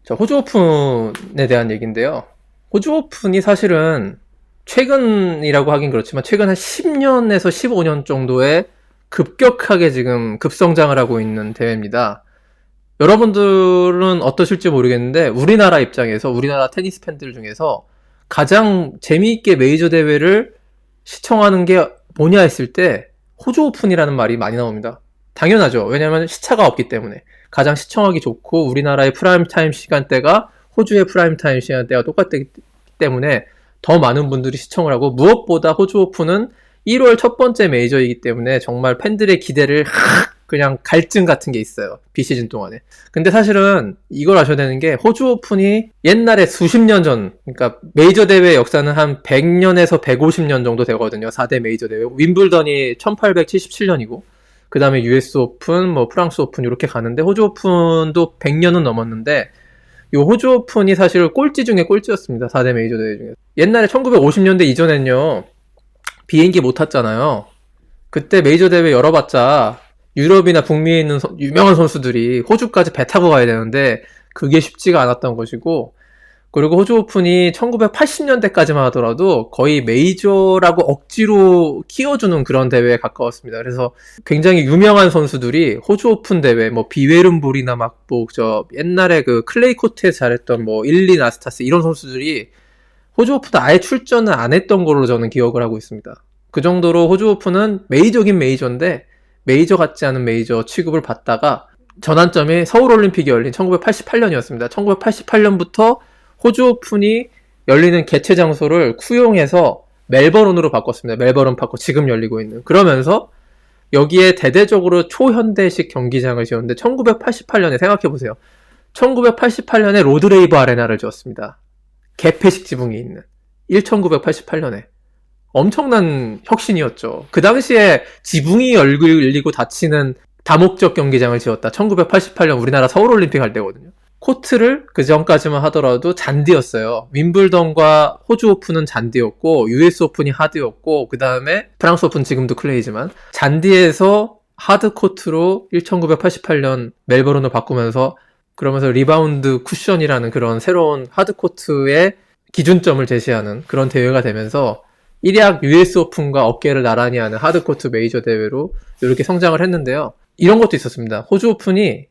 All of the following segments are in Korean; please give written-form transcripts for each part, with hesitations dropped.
자, 호주 오픈에 대한 얘기인데요. 호주 오픈이 사실은 최근이라고 하긴 그렇지만 최근 한 10년에서 15년 정도에 급격하게 지금 급성장을 하고 있는 대회입니다. 여러분들은 어떠실지 모르겠는데 우리나라 입장에서 우리나라 테니스 팬들 중에서 가장 재미있게 메이저 대회를 시청하는 게 뭐냐 했을 때 호주 오픈이라는 말이 많이 나옵니다. 당연하죠. 왜냐하면 시차가 없기 때문에. 가장 시청하기 좋고 우리나라의 프라임 타임 시간대가 호주의 프라임 타임 시간대와 똑같기 때문에 더 많은 분들이 시청을 하고, 무엇보다 호주 오픈은 1월 첫 번째 메이저이기 때문에 정말 팬들의 기대를 그냥 갈증 같은 게 있어요. 비시즌 동안에. 근데 사실은 이걸 아셔야 되는 게, 호주 오픈이 옛날에 수십 년 전, 그러니까 메이저 대회 역사는 한 100년에서 150년 정도 되거든요. 4대 메이저 대회. 윈블던이 1877년이고 그 다음에 US 오픈, 뭐 프랑스 오픈 이렇게 가는데, 호주 오픈도 100년은 넘었는데 요 호주 오픈이 사실 꼴찌 중에 꼴찌였습니다. 4대 메이저 대회 중에. 옛날에 1950년대 이전엔요, 비행기 못 탔잖아요. 그때 메이저 대회 열어봤자 유럽이나 북미에 있는 유명한 선수들이 호주까지 배 타고 가야 되는데 그게 쉽지가 않았던 것이고, 그리고 호주 오픈이 1980년대까지만 하더라도 거의 메이저라고 억지로 키워주는 그런 대회에 가까웠습니다. 그래서 굉장히 유명한 선수들이 호주 오픈 대회, 뭐 비웨른볼이나 막 뭐 저 옛날에 그 클레이 코트에서 잘했던 뭐 일리 나스타스 이런 선수들이 호주 오픈도 아예 출전을 안 했던 걸로 저는 기억을 하고 있습니다. 그 정도로 호주 오픈은 메이저긴 메이저인데 메이저 같지 않은 메이저 취급을 받다가 전환점이 서울올림픽이 열린 1988년이었습니다. 1988년부터 호주 오픈이 열리는 개최 장소를 쿠용에서 멜버른으로 바꿨습니다. 멜버른 파크, 지금 열리고 있는. 그러면서 여기에 대대적으로 초현대식 경기장을 지었는데, 1988년에 생각해보세요. 1988년에 로드레이브 아레나를 지었습니다. 개폐식 지붕이 있는 1988년에 엄청난 혁신이었죠. 그 당시에 지붕이 열리고 닫히는 다목적 경기장을 지었다. 1988년 우리나라 서울올림픽 할 때거든요. 코트를 그 전까지만 하더라도 잔디였어요. 윈블던과 호주 오픈은 잔디였고 US 오픈이 하드였고, 그 다음에 프랑스 오픈 지금도 클레이지만 잔디에서 하드 코트로 1988년 멜버른을 바꾸면서, 그러면서 리바운드 쿠션이라는 그런 새로운 하드 코트의 기준점을 제시하는 그런 대회가 되면서 일약 US 오픈과 어깨를 나란히 하는 하드 코트 메이저 대회로 이렇게 성장을 했는데요. 이런 것도 있었습니다. 호주 오픈이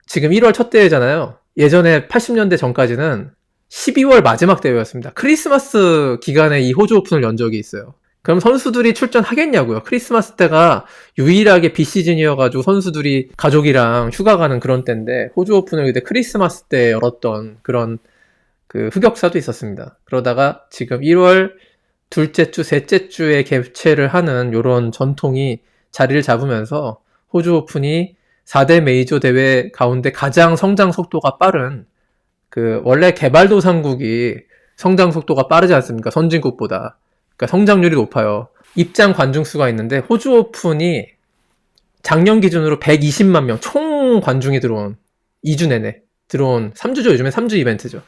지금 1월 첫 대회잖아요. 예전에 80년대 전까지는 12월 마지막 대회였습니다. 크리스마스 기간에 이 호주 오픈을 연 적이 있어요. 그럼 선수들이 출전하겠냐고요. 크리스마스 때가 유일하게 비시즌이어가지고 선수들이 가족이랑 휴가 가는 그런 때인데, 호주 오픈을 그때 크리스마스 때 열었던 그런 그 흑역사도 있었습니다. 그러다가 지금 1월 둘째 주, 셋째 주에 개최를 하는 이런 전통이 자리를 잡으면서 호주 오픈이 4대 메이저 대회 가운데 가장 성장 속도가 빠른, 그 원래 개발도상국이 성장 속도가 빠르지 않습니까? 선진국보다. 그러니까 성장률이 높아요. 입장 관중 수가 있는데 호주 오픈이 작년 기준으로 120만 명 총 관중이 들어온, 2주 내내 들어온, 3주죠. 요즘에 3주 이벤트죠.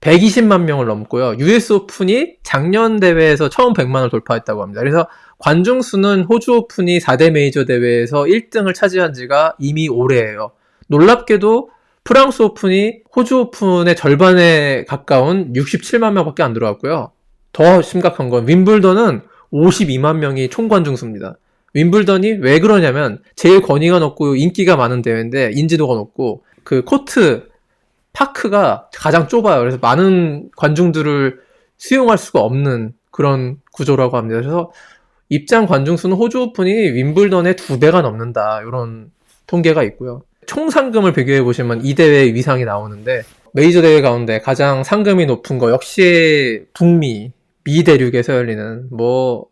120만 명을 넘고요. US 오픈이 작년 대회에서 처음 100만을 돌파했다고 합니다. 그래서 관중 수는 호주 오픈이 4대 메이저 대회에서 1등을 차지한 지가 이미 오래예요. 놀랍게도 프랑스 오픈이 호주 오픈의 절반에 가까운 67만 명밖에 안 들어왔고요. 더 심각한 건 윈블던은 52만 명이 총 관중 수입니다. 윈블던이 왜 그러냐면 제일 권위가 높고 인기가 많은 대회인데 인지도가 높고, 그 코트 파크가 가장 좁아요. 그래서 많은 관중들을 수용할 수가 없는 그런 구조라고 합니다. 그래서 입장 관중 수는 호주 오픈이 윈블던의 2배가 넘는다, 이런 통계가 있고요. 총 상금을 비교해 보시면 이 대회의 위상이 나오는데, 메이저 대회 가운데 가장 상금이 높은 거 역시 북미, 미 대륙에서 열리는, 뭐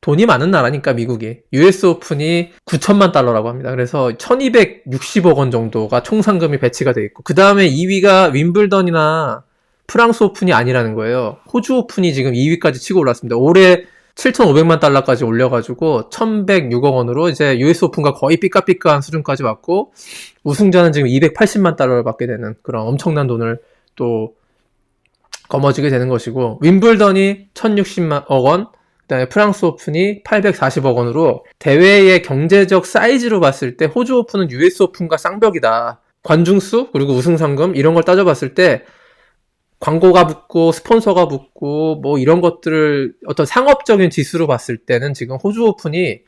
돈이 많은 나라니까 미국이, US 오픈이 9천만 달러라고 합니다. 그래서 1260억 원 정도가 총 상금이 배치가 돼 있고, 그 다음에 2위가 윈블던이나 프랑스 오픈이 아니라는 거예요. 호주 오픈이 지금 2위까지 치고 올랐습니다. 올해 7,500만 달러까지 올려가지고 1,106억 원으로 이제 US 오픈과 거의 삐까삐까한 수준까지 왔고, 우승자는 지금 280만 달러를 받게 되는 그런 엄청난 돈을 또 거머쥐게 되는 것이고, 윈블던이 1,060억 원, 그 다음에 프랑스 오픈이 840억 원으로 대회의 경제적 사이즈로 봤을 때 호주 오픈은 US 오픈과 쌍벽이다. 관중수 그리고 우승 상금 이런 걸 따져봤을 때 광고가 붙고 스폰서가 붙고 뭐 이런 것들을 어떤 상업적인 지수로 봤을 때는 지금 호주 오픈이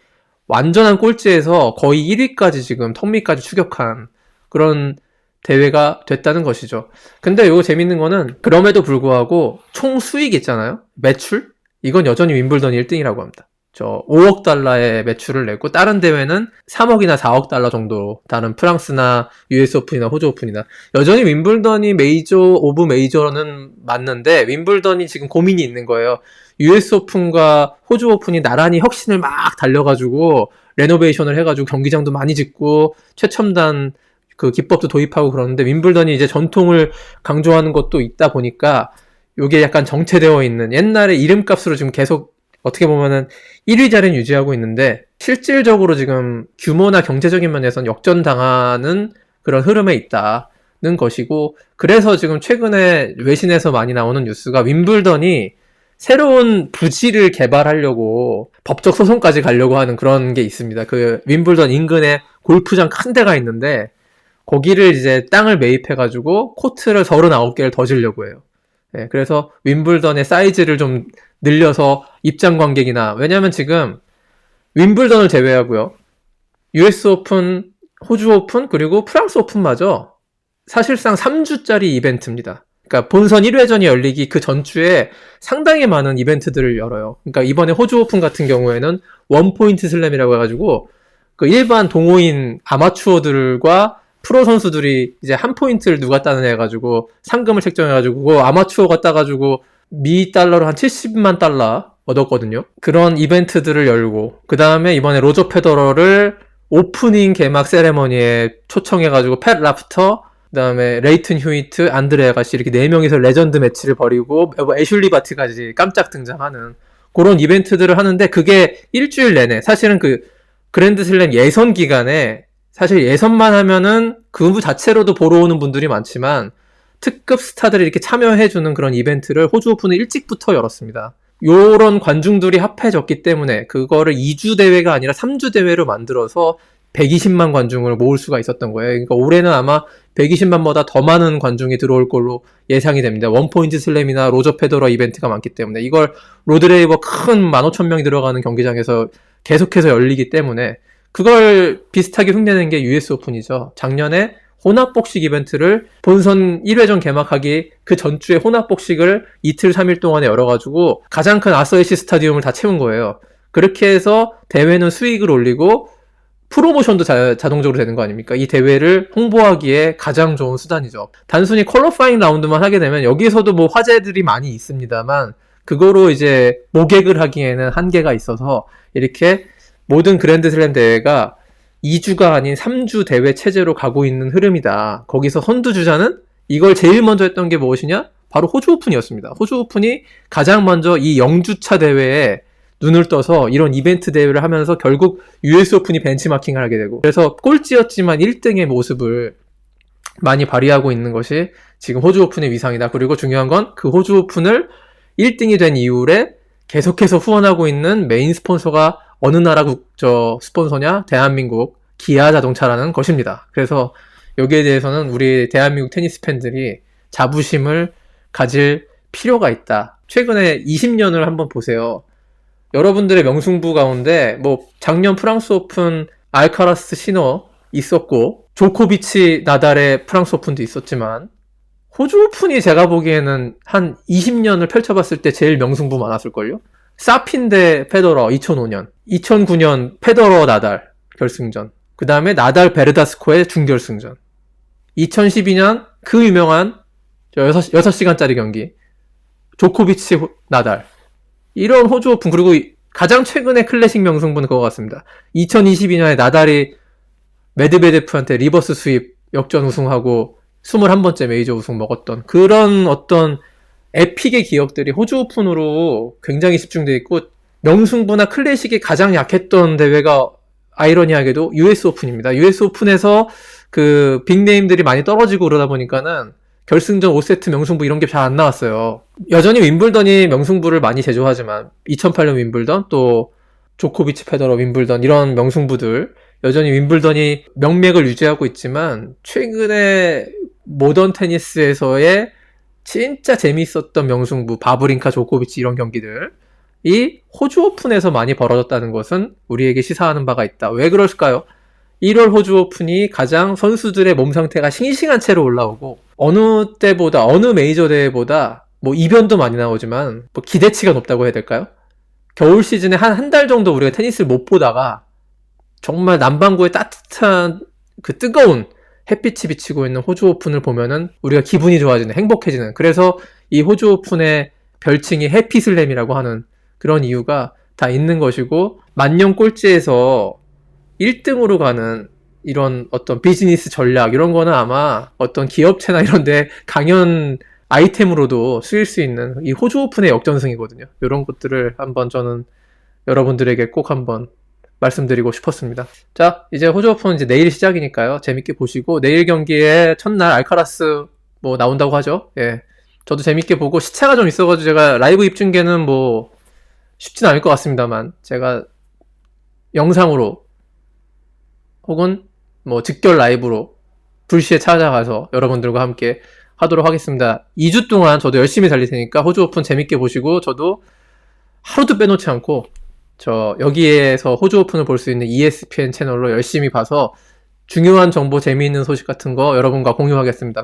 완전한 꼴찌에서 거의 1위까지 지금 턱밑까지 추격한 그런 대회가 됐다는 것이죠. 근데 이거 재밌는 거는 그럼에도 불구하고 총 수익 있잖아요. 매출? 이건 여전히 윈블던이 1등이라고 합니다. 저 5억 달러의 매출을 내고 다른 대회는 3억이나 4억 달러 정도, 다른 프랑스나 US 오픈이나 호주 오픈이나 여전히 윈블던이 메이저 오브 메이저는 맞는데 윈블던이 지금 고민이 있는 거예요. US 오픈과 호주 오픈이 나란히 혁신을 막 달려가지고 레노베이션을 해가지고 경기장도 많이 짓고 최첨단 그 기법도 도입하고 그러는데 윈블던이 이제 전통을 강조하는 것도 있다 보니까 요게 약간 정체되어 있는 옛날에 이름값으로 지금 계속 어떻게 보면은 1위 자리는 유지하고 있는데 실질적으로 지금 규모나 경제적인 면에서는 역전당하는 그런 흐름에 있다는 것이고, 그래서 지금 최근에 외신에서 많이 나오는 뉴스가 윈블던이 새로운 부지를 개발하려고 법적 소송까지 가려고 하는 그런 게 있습니다. 그 윈블던 인근에 골프장 큰 데가 있는데 거기를 이제 땅을 매입해가지고 코트를 39개를 더 지려고 해요. 네, 그래서 윈블던의 사이즈를 좀 늘려서 입장 관객이나, 왜냐면 지금 윈블던을 제외하고요, US 오픈, 호주 오픈, 그리고 프랑스 오픈마저 사실상 3주짜리 이벤트입니다. 그러니까 본선 1회전이 열리기 그 전주에 상당히 많은 이벤트들을 열어요. 그러니까 이번에 호주 오픈 같은 경우에는 원포인트 슬램이라고 해가지고 그 일반 동호인 아마추어들과 프로 선수들이 이제 한 포인트를 누가 따느냐 해가지고 상금을 책정해가지고 그거 아마추어가 따가지고 미 달러로 한 70만 달러 얻었거든요. 그런 이벤트들을 열고, 그 다음에 이번에 로저 페더러를 오프닝 개막 세레머니에 초청해가지고 팻 라프터, 그 다음에 레이튼 휴이트, 안드레 아가씨 이렇게 4명이서 레전드 매치를 벌이고 애슐리 바티까지 깜짝 등장하는 그런 이벤트들을 하는데, 그게 일주일 내내 사실은 그 그랜드슬램 예선 기간에 사실 예선만 하면은 그 자체로도 보러 오는 분들이 많지만 특급 스타들이 이렇게 참여해주는 그런 이벤트를 호주 오픈은 일찍부터 열었습니다. 요런 관중들이 합해졌기 때문에 그거를 2주 대회가 아니라 3주 대회로 만들어서 120만 관중을 모을 수가 있었던 거예요. 그러니까 올해는 아마 120만보다 더 많은 관중이 들어올 걸로 예상이 됩니다. 원포인트 슬램이나 로저 페더러 이벤트가 많기 때문에 이걸 로드레이버 큰 15,000명이 들어가는 경기장에서 계속해서 열리기 때문에 그걸 비슷하게 흉내낸 게 US 오픈이죠. 작년에 혼합복식 이벤트를 본선 1회전 개막하기 그 전주에 혼합복식을 이틀 3일 동안에 열어가지고 가장 큰 아서에시 스타디움을 다 채운 거예요. 그렇게 해서 대회는 수익을 올리고 프로모션도 자동적으로 되는 거 아닙니까? 이 대회를 홍보하기에 가장 좋은 수단이죠. 단순히 퀄리파잉 라운드만 하게 되면 여기서도 뭐 화제들이 많이 있습니다만 그거로 이제 모객을 하기에는 한계가 있어서 이렇게 모든 그랜드슬램 대회가 2주가 아닌 3주 대회 체제로 가고 있는 흐름이다. 거기서 선두주자는 이걸 제일 먼저 했던 게 무엇이냐? 바로 호주 오픈이었습니다. 호주 오픈이 가장 먼저 이 0주차 대회에 눈을 떠서 이런 이벤트 대회를 하면서 결국 US 오픈이 벤치마킹을 하게 되고, 그래서 꼴찌였지만 1등의 모습을 많이 발휘하고 있는 것이 지금 호주 오픈의 위상이다. 그리고 중요한 건 그 호주 오픈을 1등이 된 이후에 계속해서 후원하고 있는 메인 스폰서가 어느 나라 스폰서냐? 대한민국 기아 자동차라는 것입니다. 그래서 여기에 대해서는 우리 대한민국 테니스 팬들이 자부심을 가질 필요가 있다. 최근에 20년을 한번 보세요. 여러분들의 명승부 가운데 뭐 작년 프랑스 오픈 알카라스 시너 있었고 조코비치 나달의 프랑스 오픈도 있었지만 호주 오픈이 제가 보기에는 한 20년을 펼쳐봤을 때 제일 명승부 많았을걸요? 사핀 대 페더러 2005년, 2009년 페더러 나달 결승전, 그 다음에 나달 베르다스코의 준결승전, 2012년 그 유명한 6시간짜리 경기 조코비치 나달, 이런 호주 오픈. 그리고 가장 최근의 클래식 명승부는 그거 같습니다. 2022년에 나달이 메드베데프한테 리버스 스윕 역전 우승하고 21번째 메이저 우승 먹었던 그런 어떤 에픽의 기억들이 호주 오픈으로 굉장히 집중되어 있고, 명승부나 클래식이 가장 약했던 대회가 아이러니하게도 US 오픈입니다. US 오픈에서 그 빅네임들이 많이 떨어지고 그러다 보니까는 결승전 5세트 명승부 이런 게 잘 안 나왔어요. 여전히 윈블던이 명승부를 많이 제조하지만 2008년 윈블던, 또 조코비치 페더러 윈블던 이런 명승부들 여전히 윈블던이 명맥을 유지하고 있지만 최근에 모던 테니스에서의 진짜 재미있었던 명승부 바브린카 조코비치 이런 경기들 이 호주 오픈에서 많이 벌어졌다는 것은 우리에게 시사하는 바가 있다. 왜 그럴까요? 1월 호주 오픈이 가장 선수들의 몸 상태가 싱싱한 채로 올라오고 어느 때보다 어느 메이저 대회보다 뭐 이변도 많이 나오지만 뭐 기대치가 높다고 해야 될까요? 겨울 시즌에 한 달 정도 우리가 테니스를 못 보다가 정말 남반구의 따뜻한 그 뜨거운 햇빛이 비치고 있는 호주 오픈을 보면은 우리가 기분이 좋아지는, 행복해지는. 그래서 이 호주 오픈의 별칭이 해피슬램이라고 하는 그런 이유가 다 있는 것이고, 만년 꼴찌에서 1등으로 가는 이런 어떤 비즈니스 전략 이런 거는 아마 어떤 기업체나 이런 데 강연 아이템으로도 쓰일 수 있는 이 호주 오픈의 역전승이거든요. 이런 것들을 한번 저는 여러분들에게 꼭 한번 말씀드리고 싶었습니다. 자, 이제 호주 오픈 이제 내일 시작이니까요. 재밌게 보시고, 내일 경기에 첫날 알카라스 뭐 나온다고 하죠. 예. 저도 재밌게 보고, 시차가 좀 있어가지고 제가 라이브 입중계는 뭐 쉽진 않을 것 같습니다만, 제가 영상으로 혹은 뭐 직결 라이브로 불시에 찾아가서 여러분들과 함께 하도록 하겠습니다. 2주 동안 저도 열심히 달릴 테니까 호주 오픈 재밌게 보시고, 저도 하루도 빼놓지 않고 저 여기에서 호주 오픈을 볼 수 있는 ESPN 채널로 열심히 봐서 중요한 정보, 재미있는 소식 같은 거 여러분과 공유하겠습니다.